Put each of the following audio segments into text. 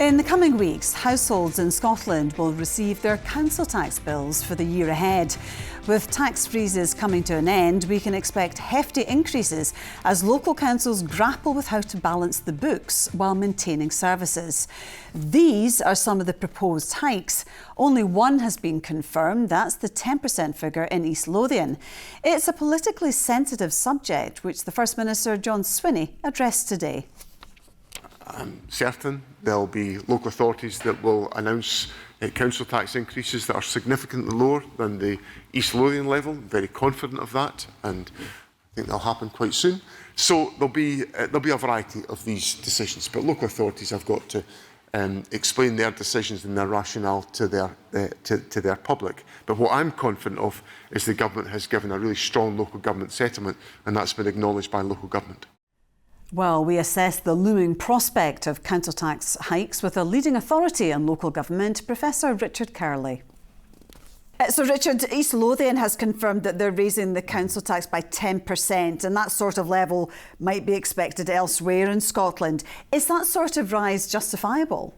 In the coming weeks, households in Scotland will receive their council tax bills for the year ahead. With tax freezes coming to an end, we can expect hefty increases as local councils grapple with how to balance the books while maintaining services. These are some of the proposed hikes. Only one has been confirmed, that's the 10% figure in East Lothian. It's a politically sensitive subject which the First Minister John Swinney addressed today. I'm certain there'll be local authorities that will announce council tax increases that are significantly lower than the East Lothian level. I'm very confident of that, and I think that'll happen quite soon. So there'll be a variety of these decisions, but local authorities have got to explain their decisions and their rationale to their public. But what I'm confident of is the government has given a really strong local government settlement, and that's been acknowledged by local government. Well, we assess the looming prospect of council tax hikes with a leading authority on local government, Professor Richard Kerley. So Richard, East Lothian has confirmed that they're raising the council tax by 10%, and that sort of level might be expected elsewhere in Scotland. Is that sort of rise justifiable?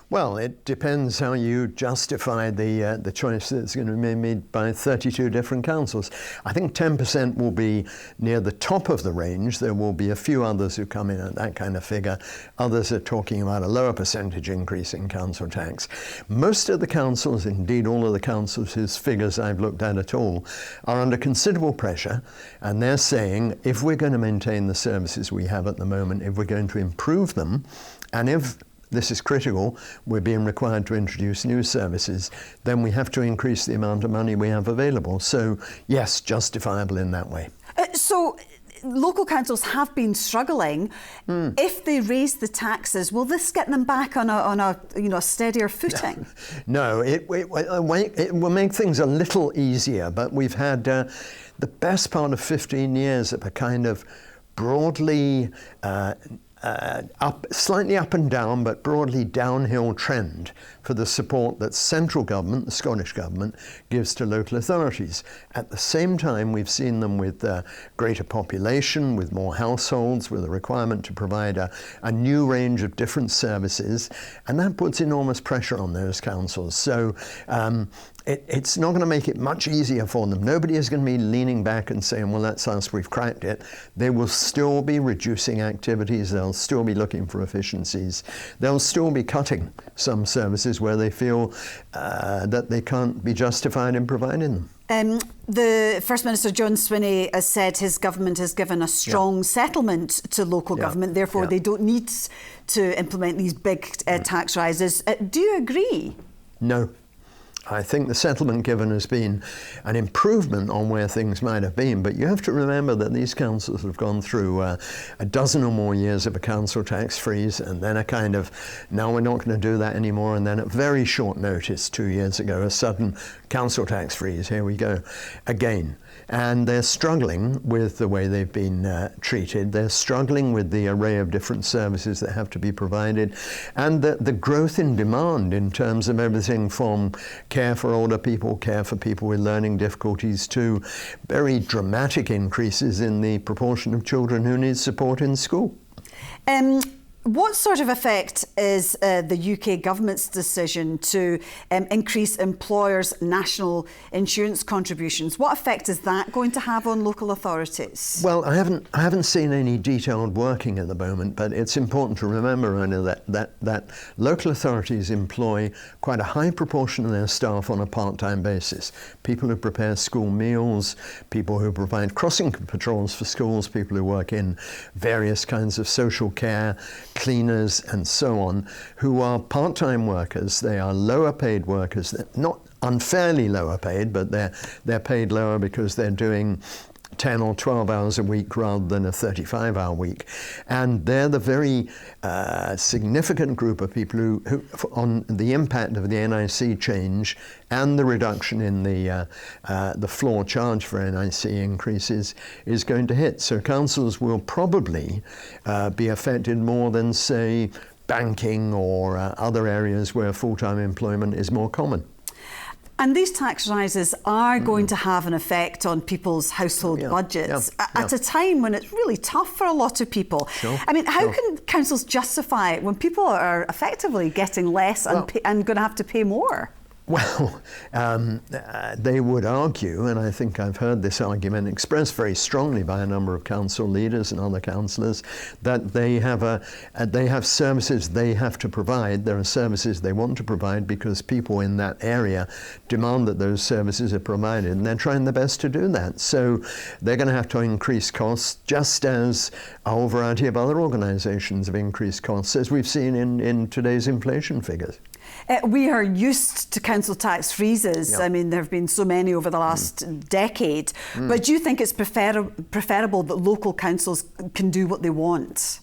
Well, it depends how you justify the choice that's going to be made by 32 different councils. I think 10% will be near the top of the range. There will be a few others who come in at that kind of figure. Others are talking about a lower percentage increase in council tax. Most of the councils, indeed all of the councils whose figures I've looked at all, are under considerable pressure, and they're saying if we're going to maintain the services we have at the moment, if we're going to improve them, and if this is critical, we're being required to introduce new services, then we have to increase the amount of money we have available. So, yes, justifiable in that way. So, local councils have been struggling. If they raise the taxes, will this get them back on a steadier footing? No, it will make things a little easier, but we've had the best part of 15 years of a kind of broadly slightly up and down, but broadly downhill trend for the support that central government, the Scottish government, gives to local authorities. At the same time, we've seen them with greater population, with more households, with a requirement to provide a new range of different services, and that puts enormous pressure on those councils. So it's not going to make it much easier for them. Nobody is going to be leaning back and saying, well, that's us, we've cracked it. They will still be reducing activities, they'll still be looking for efficiencies, they'll still be cutting some services where they feel that they can't be justified in providing them. The First Minister John Swinney has said his government has given a strong settlement to local government, therefore they don't need to implement these big tax rises. Do you agree? No. I think the settlement given has been an improvement on where things might have been, but you have to remember that these councils have gone through a dozen or more years of a council tax freeze, and then a kind of, now we're not going to do that anymore, and then at very short notice 2 years ago, a sudden council tax freeze, here we go again. And they're struggling with the way they've been treated. They're struggling with the array of different services that have to be provided, and the growth in demand in terms of everything from care for older people, care for people with learning difficulties, to very dramatic increases in the proportion of children who need support in school. What sort of effect is the UK government's decision to increase employers' national insurance contributions? What effect is that going to have on local authorities? Well, I haven't seen any detailed working at the moment, but it's important to remember, Anna, that local authorities employ quite a high proportion of their staff on a part-time basis. People who prepare school meals, people who provide crossing patrols for schools, people who work in various kinds of social care, cleaners and so on, who are part-time workers. They are lower paid workers, not unfairly lower paid, but they're paid lower because they're doing 10 or 12 hours a week rather than a 35-hour week. And they're the very significant group of people who on the impact of the NIC change and the reduction in the floor charge for NIC increases is going to hit. So councils will probably be affected more than, say, banking or other areas where full-time employment is more common. And these tax rises are going to have an effect on people's household budgets at a time when it's really tough for a lot of people. Sure. I mean, how can councils justify it when people are effectively getting less and going to have to pay more? Well, they would argue, and I think I've heard this argument expressed very strongly by a number of council leaders and other councillors, that they have services they have to provide. There are services they want to provide because people in that area demand that those services are provided, and they're trying their best to do that. So they're going to have to increase costs, just as a whole variety of other organisations have increased costs, as we've seen in today's inflation figures. We are used to council tax freezes. I mean, there have been so many over the last decade. But do you think it's preferable that local councils can do what they want?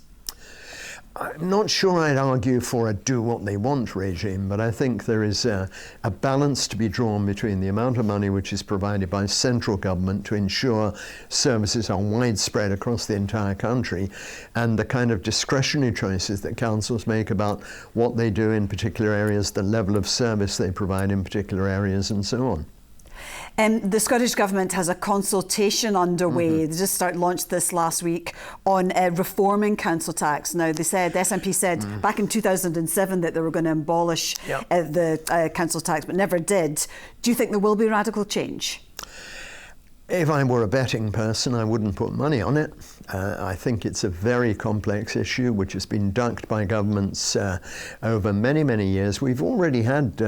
I'm not sure I'd argue for a do-what-they-want regime, but I think there is a balance to be drawn between the amount of money which is provided by central government to ensure services are widespread across the entire country, and the kind of discretionary choices that councils make about what they do in particular areas, the level of service they provide in particular areas, and so on. The Scottish Government has a consultation underway. They just launched this last week on reforming council tax. Now, the SNP said back in 2007 that they were going to abolish the council tax, but never did. Do you think there will be radical change? If I were a betting person, I wouldn't put money on it. I think it's a very complex issue which has been ducked by governments over many, many years. We've already had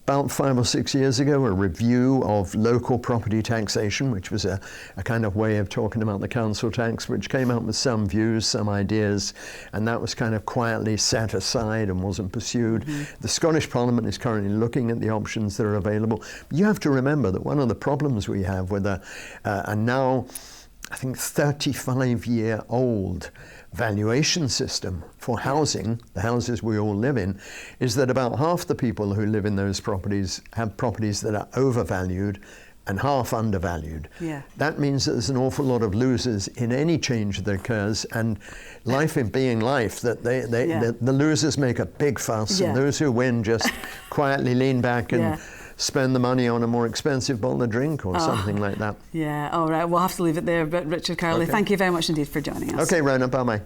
about 5 or 6 years ago a review of local property taxation, which was a kind of way of talking about the council tax, which came out with some views, some ideas, and that was kind of quietly set aside and wasn't pursued. The Scottish Parliament is currently looking at the options that are available. You have to remember that one of the problems we have with a now, I think, 35-year-old valuation system for housing, the houses we all live in, is that about half the people who live in those properties have properties that are overvalued and half undervalued. That means that there's an awful lot of losers in any change that occurs, and life in being life, that the losers make a big fuss, and those who win just quietly lean back and spend the money on a more expensive bottle of drink or something like that. All right, we'll have to leave it there, but Richard Kerley, thank you very much indeed for joining us. Okay, Rona, bye-bye.